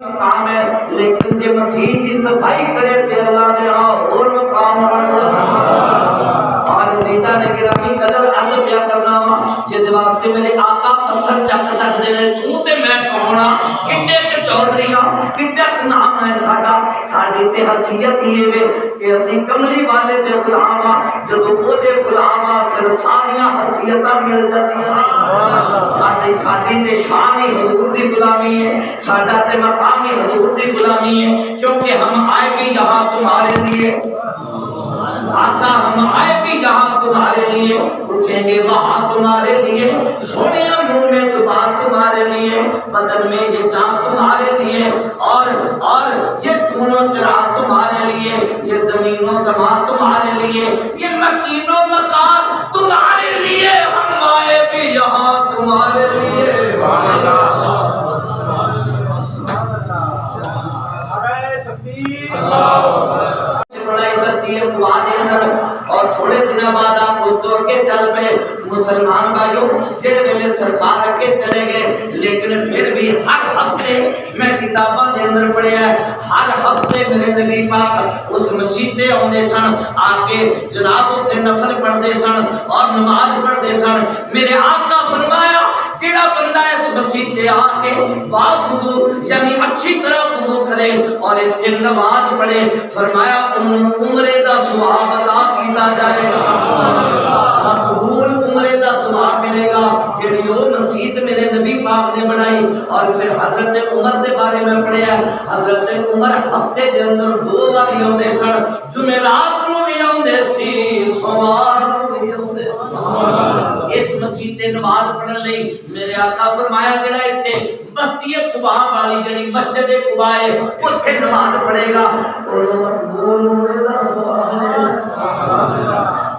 मकाम है, लेकिन जे मसीह की सफाई करे ते अल्लाह दे और मकाम और जीता ने गिरामी कदर अंग प्या करना वा जिस वास्ते मेरे आका पत्थर चक सकते ने तू ते मैं कौन आ किड्डे के चौधरी आ किड्डा नाम है साडा साडी ते हसीयत ही वे कि असि कमली वाले दे गुलाम आ जदों ओदे गुलाम आ फिर सारियां हसीयतां मिल जांदियां साडी साडी ते शान ही हुजूर दी गुलामी है साडा ते मकाम ही हुजूर दी गुलामी है क्योंकि हम आए भी यहां तुम्हारे लिए आका हम आए भी यहाँ तुम्हारे लिए उठेंगे वहाँ तुम्हारे लिए सोने मुंह में जुबान तुम्हारे लिए बदन में ये चाँद तुम्हारे लिए और ये चूनो चरा तुम्हारे लिए ये जमीनों जमा तुम्हारे लिए ये मकीनों मकान तुम्हारे लिए हम आए भी यहाँ तुम्हारे लिए और थोड़े दिन बाद आप उस दौर के चल पे मुसलमान भाइयों जेड़े वेले सरकार अगे चले गए लेकिन फिर भी हर हफ्ते मैं किताबों के अंदर पढ़िया हर हफ्ते मेरे नबी पाक उस मस्जिद आते सन आके जनाब उत्थे नफल पढ़ते सन और नमाज पढ़ते सन मेरे आका फरमाया जेड़ा बंदा इस मस्जिद आके बावुजू यानी अच्छी तरह वुजू करे और इत्थे नमाज पढ़े फरमाया उम्रे दा सवाब अता कीता जाएगा मकबूल उम्रे दा सवाब मिलेगा जेड़ी वो मस्जिद मेरे नबी पाक ने बनाई और फिर हजरत उमर के बारे में पढ़िया हजरत उमर हफ्ते के अंदर 2 बार आते सन जुमेरात को भी आते सी सोमवार को भी आते इस मस्जिद ते नमाज पढ़ने लई मेरे आका फरमाया जेड़ा इत्थे बस्ती कुबा वाली जेड़ी मस्जिद कुबा है उत्थे नमाज पढ़ेगा और मकबूल उम्रे दा सवाब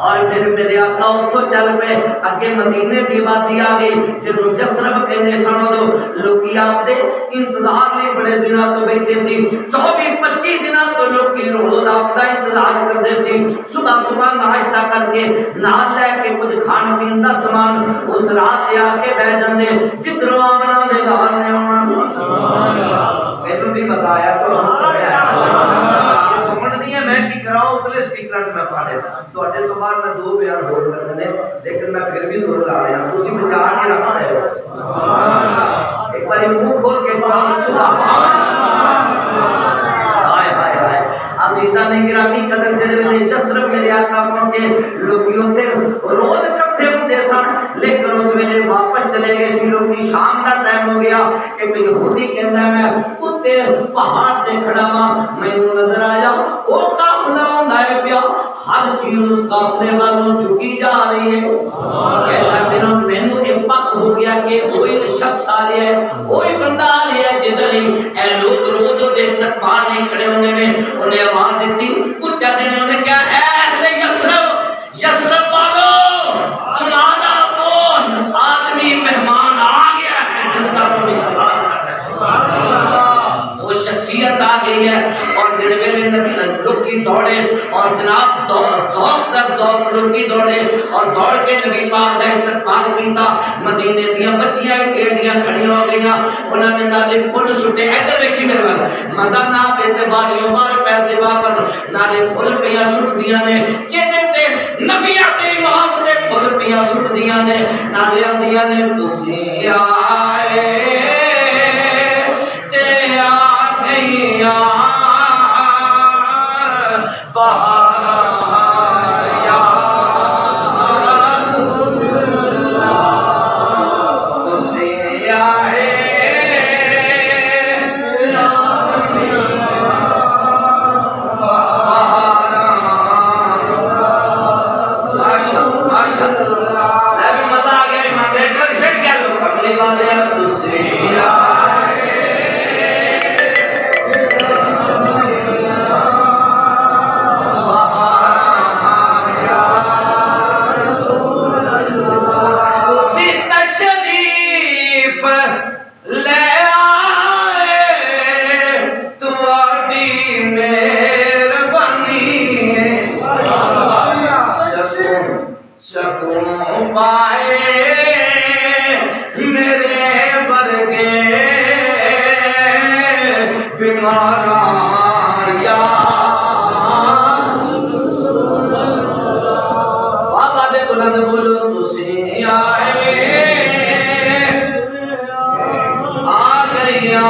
और फिर मेरे आका उठो चल पे अगे मदीने की वादी आ गई जिन्हों यसरब कहते सन उदों लोग आपके इंतजार लिए बड़े दिनों तो बैठे थे 24-25 दिनों तो लोग रोज आपका इंतजार करते थे सुबह सुबह नाश्ता करके नाल लैके कुछ खान पीन का समान उस रात आके बह जाते जिधरों आमना ने लाल ने मैनू भी बताया तो मैं की कराऊं उतले स्पीकर में पाड़े ਤੁਹਾਡੇ ਤੋਂ ਬਾਅਦ मैं 2 बयान होर करने ने लेकिन मैं फिर भी जोर ला रहा हूं तुसी बचा के रख रहे हो सुभान अल्लाह एक बार मुंह खोल के सुभान हाय हाय हाय अजीजा ने गिरामी कदर जेड़े वेले यसरब मेरे आका पहुंचे लोग उथे रोज इकट्ठे होंदे सन लेकिन उस वेले वापस चले गए सी लोग शाम का टाइम हो गया एक यहूदी कहंदा मैं उत्ते पहाड़ ते खड़ा हां मैनू नजर आया ओ काफला आंदा है पिया हर चीज उस काफले वालों झुकी जा रही है कहता मेरा मैनू एक पक हो गया कि कोई शख्स आ रहा है कोई बंदा आ रहा है जिधर ही ए लोग रोज उस इस्तकबाल नहीं खड़े होंगे ने उन्हें आवाज दी उच्चा देने उन्हें क्या है अहले यसरब यसरब वालों तुम्हारा वो आदमी मेहमान आ गया है जिसका तुम इंतजार कर रहे हो सुभान अल्लाह वो शख्सियत आ गई है और जिन वेले नबी लोग दौड़े और जनाब दौड़ लोग दौड़े और दौड़ के नबी पाक का इस्तकबाल किया मदीने दी बच्चियां एडियां खड़ी हो गईं उन्होंने नाले फुल सुटे इधर देखी मेरे वाल मजा ना देते बारियों बार पैसे वापस नाले फुल पिया सुट दिया ने कहते थे नबी आते इमाम ते फुल पिया सुट दिया ने नाले आंदिया ने तुसी आए ते आ गईया मजा आ गया बीमारा या बाबा दे बुलंद बोलो तुसी आए आ गईया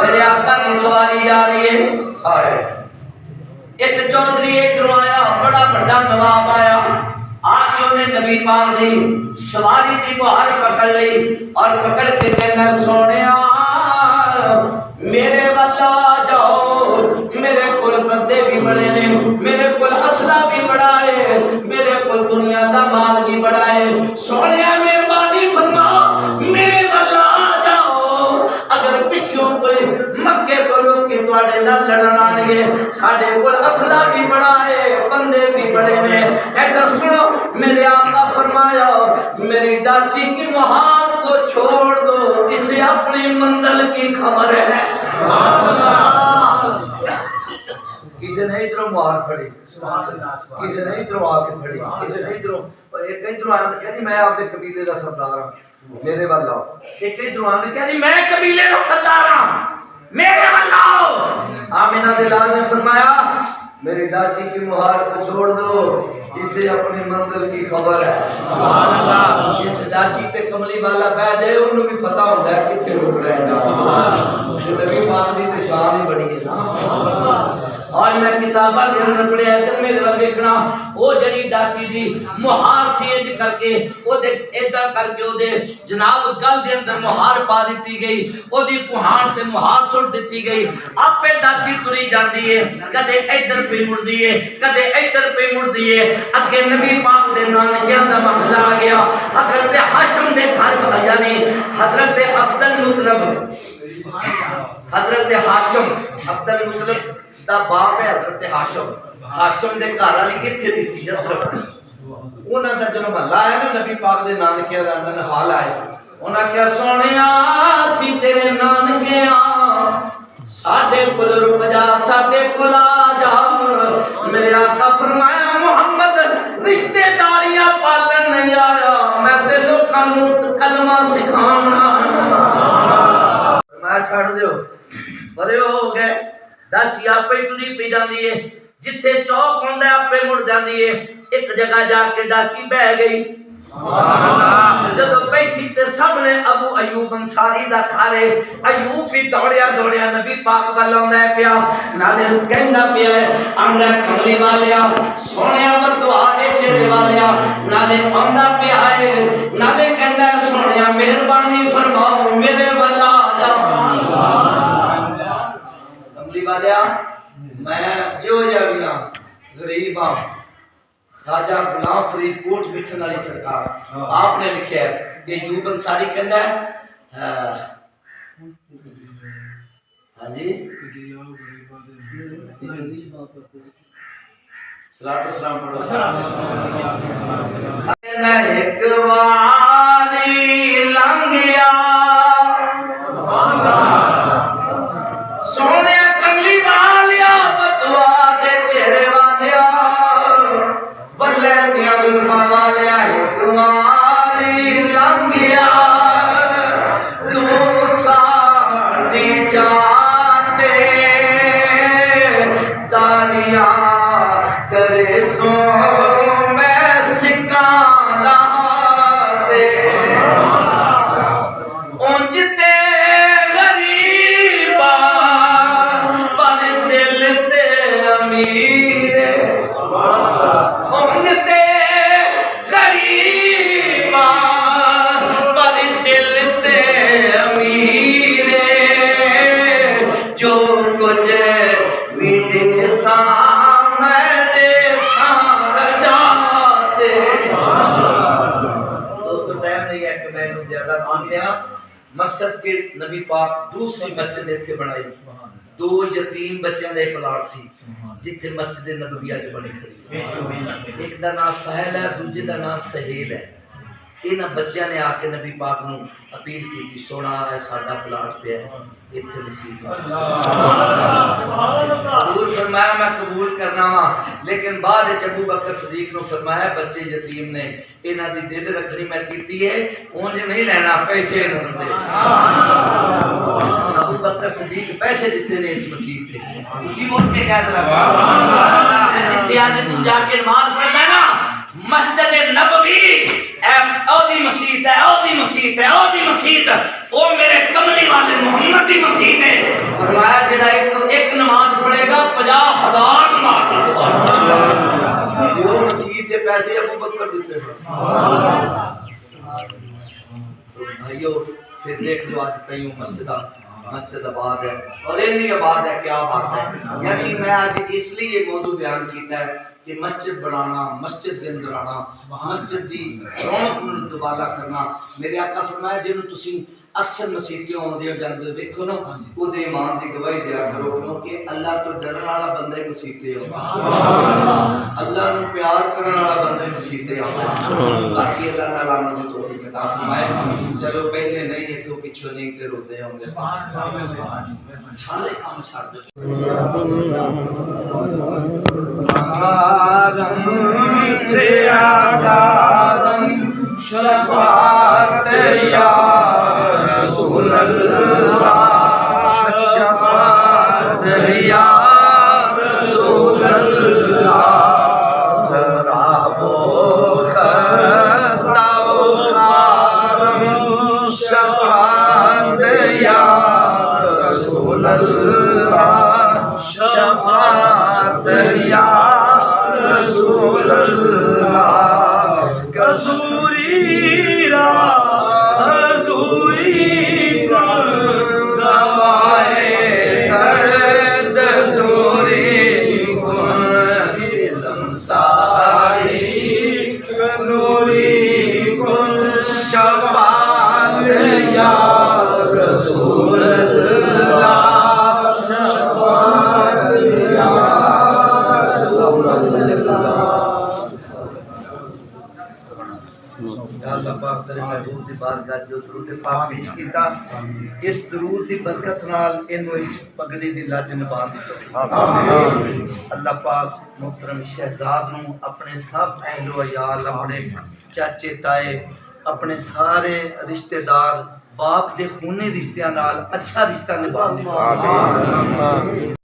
मेरे आका की सवारी जा रही है। एक चौधरी इधरों आया, बड़ा बड़ा नवाब आया, आके उन्हें नबी पाक दी सवारी की बुहार पकड़ ली और पकड़ के कहना सोनिया मेरे वाला जाओ, मेरे को बंदे भी बड़े ने, मेरे को असला भी बड़ा है, मेरे को दुनिया का माल भी बड़ा है, सोनिया मेहरबानी फरमा मेरे वाला जाओ। अगर पिछों कोई मक्के को लोग के तुहाडे नाल लड़न आणगे, साडे कोल असला भी बड़ा है, बंदे भी बड़े ने। इधर सुनो, मेरे आका फरमाया मेरी डाची की मुहार को छोड़ दो, इसे अपनी मंजिल की खबर है। किसी ने इधरों मुहार खड़ी, किसी ने इधरों आके खड़ी, किसी ने इधरों, एक इधरों आया तो कहती मैं आपके कबीले का सरदार हूं, मेरे वाल आओ। एक इधरों आया कहती मैं कबीले का सरदार हूं, मेरे वाल आओ। आमिना दे लाल ने फरमाया मेरी डाची की मुहार को छोड़ दो, इसे अपनी मंजिल की खबर है। सुभान अल्लाह। इस डाची ते कमली वाला बह जाए, उन्हें भी पता होता है किथे रुकना है। नबी पाक दी ते शान ही बड़ी है ना। और मैं किताबा दे अंदर पढ़िया इधर मेरे वाल देखना, वो जड़ी डाची दी मुहार सीज करके ओदे एदा करके ओदे जनाब गल दे अंदर मुहार पा दी गई, ओदी कुहान ते मुहार सुट दी गई। आपे डाची तुरी जाती है, कदे इधर पे मुड़दी है, कदे इधर पे मुड़दी है। अगे नबी पाक दे नानकियां दा महला आ गया, हजरत हाशिम दे घर यानी हजरत अब्दुल मुतलब, हजरत हाशिम अब्दुल मुतलब दा बाप है हजरत हाशिम, हाशिम दे घर वाली इत्थे दी सी यसरफ। उन्हां दा जदों महला आया ना नबी पाक दे नानकियां दा अंदर हाल आए, उन्हां क्या सोनिया सी तेरे नानकियां साडे कोल रुक जा, साडे कोल आ जा। मेरे आका फरमाया मोहम्मद रिश्तेदारियां पालन नहीं आया, मैं ते लोकां नू कलमा सिखाना। मैं छड़ दियो बड़े हो गए। डाची आपे तुरी पी जाती है, जिथे चौक होंदा आपे मुड़ जाती है। एक जगह जाके डाची बह गई, जब बैठी ते सबने अबू अयूब अंसारी दा खारे, अयूब भी दौड़िया दौड़िया नबी पाक वाल आंदा पिया, नाले कहंदा पिया आंदा कमली वालिया सोनिया बदुआ दे चेहरे वालिया, नाले आंदा पिया है, नाले कहंदा सोनिया मेहरबानी फरमाओ मेरे वाल आ जा। कमली वालिया मैं जो जाविया गरीब हां, राजा गुलाम फरीदकोट बिठन वाली सरकार, आपने लिखा है कि अयूब अंसारी कहता है हाँ जी सलातो सलाम पढ़ो। एक वारी लंघिया सोने कमली वालिया बदुआ दे चेहरे वालिया बल्ले दिया दुल्हा वालिया एक वारी लंघिया तू साडी जाते दारिया करे सो मैं सिक्का लाते उंजते गरीबा पर दिल ते अमीर उंजते गरीबा पर दिल ते अमीर जो कुछ मिले सामने सार जाते। दोस्तों टाइम नहीं है कि मैं ज्यादा मान लिया। मकसद के नबी पाक दूसरी मस्जिद इत्थे बनाई, दो यतीम बच्चों का प्लाट सी जिथे मस्जिद नबविया च बनी खड़ी। एक दा नाम सहल है, दूजे दा नाम सहेल है। इन्हां बच्चों ने आके नबी पाक नूं अपील की, सोना है साडा प्लाट पे है इत्थे मसीत हजूर फरमाया मैं कबूल करना वा, लेकिन बाद अबू बकर सदीक नूं फरमाया बच्चे यतीम ने इन्हां दी दिल रखनी मैं कीती है, उंज नहीं लेना पैसे इन्हां दे। अबू बकर सदीक पैसे दिते ने इस मसीत ते उची बोल के कह रहा जिथे आज तू जाके नमाज पढ़दा ना मस्जिद नबवी ओदी मसीत है, ओदी मसीत है, ओदी मसीत ओ मेरे कमली वाले मोहम्मद दी मसीत है। फरमाया जेड़ा एक नमाज पढ़ेगा 50,000 नमाज दी वो मसीत के पैसे अबू बकर दिते भाइयों। फिर देख लो आज कई मस्जिद आबाद है और इतनी आबाद है, क्या बात है। यानी मैं आज इसलिए ये मौजू बयान किया है कि मस्जिद बनाना, मस्जिद के अंदर आना, मस्जिद की रौनक दुबारा करना। मेरे आका फरमाया जिन्हों तुसी अक्सर मसीतियां आउंदे हो जांदे हो देखो ना ओदे ईमान की गवाही दिया करो, क्योंकि अल्लाह तो डरन वाला बंदा ही मसीते होगा, अल्लाह को प्यार करने वाला बंदा ही मसीते होगा। बाकी अल्लाह ताला मुझे तौफीक अता फरमाए। चलो पहले नहीं है तो पीछे नहीं ते रोते होंगे सारे काम छोड़ दो। शफाअत या रसूल अल्लाह, शफाअत या रसूल अल्लाह, खराबो खस्ता खारम, शफाअत या रसूल अल्लाह, शफाअत या रसूल अल्लाह। कसूरी गवाए दर्द दूरी शफाअत या रसूल अल्लाह, शफाअत या रसूल अल्लाह। अल्लाह पाक तेरे महबूब दी बारगाह जो दरूद पाक पेश कीता, इस दरूद दी बरकत नाल इन्हों इस पगड़ी दी लज निभाण दी तौफीक अल्लाह पाक मोहतरम शहजाद नूं अपने सब अहलो अयाल, अपने चाचे ताए, अपने सारे रिश्तेदार बाप दे खूनी रिश्तियां नाल अच्छा रिश्ता निभाण दी तौफीक।